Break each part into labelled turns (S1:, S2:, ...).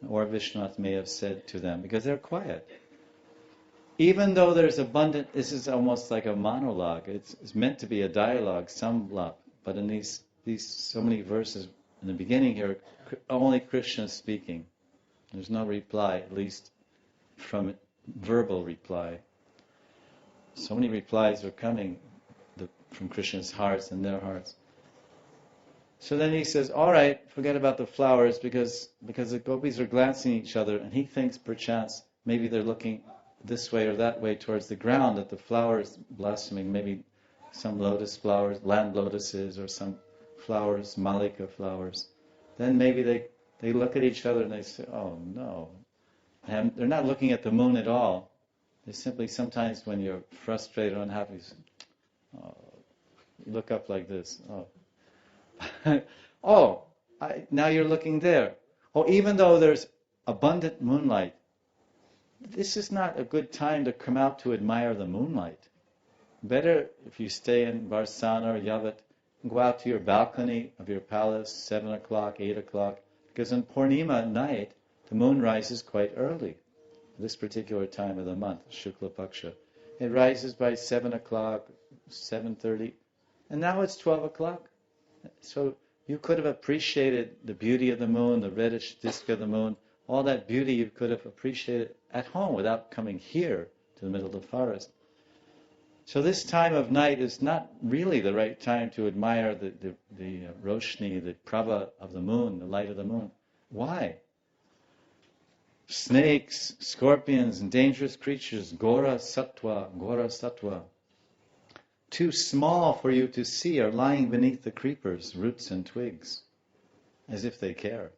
S1: or Vishwanath may have said to them, because they're quiet. Even though there's abundant, this is almost like a monologue. It's meant to be a dialogue, samlap. But in these so many verses in the beginning here, only Krishna is speaking. There's no reply, at least from verbal reply. So many replies are coming from Krishna's hearts and their hearts. So then he says, all right, forget about the flowers, because the gopis are glancing at each other, and he thinks perchance maybe they're looking this way or that way towards the ground, that the flowers blossoming, maybe some lotus flowers, land lotuses, or some flowers, malika flowers. Then maybe they look at each other and they say, oh no. And they're not looking at the moon at all. They simply, sometimes when you're frustrated or unhappy, oh, look up like this. Oh, now you're looking there. Oh, even though there's abundant moonlight, this is not a good time to come out to admire the moonlight. Better if you stay in Varsana or Yavat, go out to your balcony of your palace, 7 o'clock, 8 o'clock, because on Purnima at night, the moon rises quite early, this particular time of the month, Shukla Paksha. It rises by 7 o'clock, 7:30, and now it's 12 o'clock. So you could have appreciated the beauty of the moon, the reddish disk of the moon, all that beauty you could have appreciated at home without coming here to the middle of the forest. So this time of night is not really the right time to admire the roshni, the prabha of the moon, the light of the moon. Why? Snakes, scorpions, and dangerous creatures, gora sattva, too small for you to see, are lying beneath the creepers, roots and twigs, as if they care.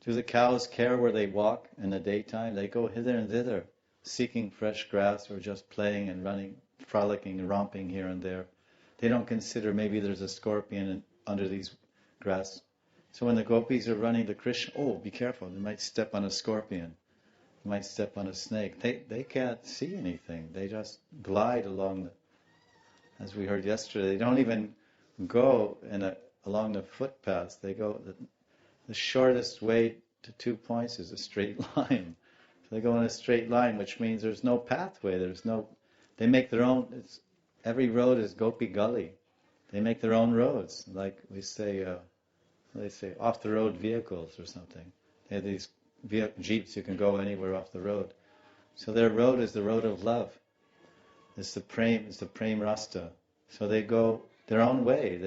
S1: Do the cows care where they walk in the daytime? They go hither and thither, seeking fresh grass or just playing and running, frolicking and romping here and there. They don't consider maybe there's a scorpion under these grass. So when the gopis are running to Krishna, oh, be careful, they might step on a scorpion, they might step on a snake. They can't see anything. They just glide along as we heard yesterday, they don't even go along the footpaths. They go, the shortest way to 2 points is a straight line. So they go in a straight line, which means there's no pathway. They make their own, every road is Gopi Gully. They make their own roads, like we say, they say off-the-road vehicles or something. They have these jeeps, you can go anywhere off the road. So their road is the road of love. It's the prem rasta. So they go their own way.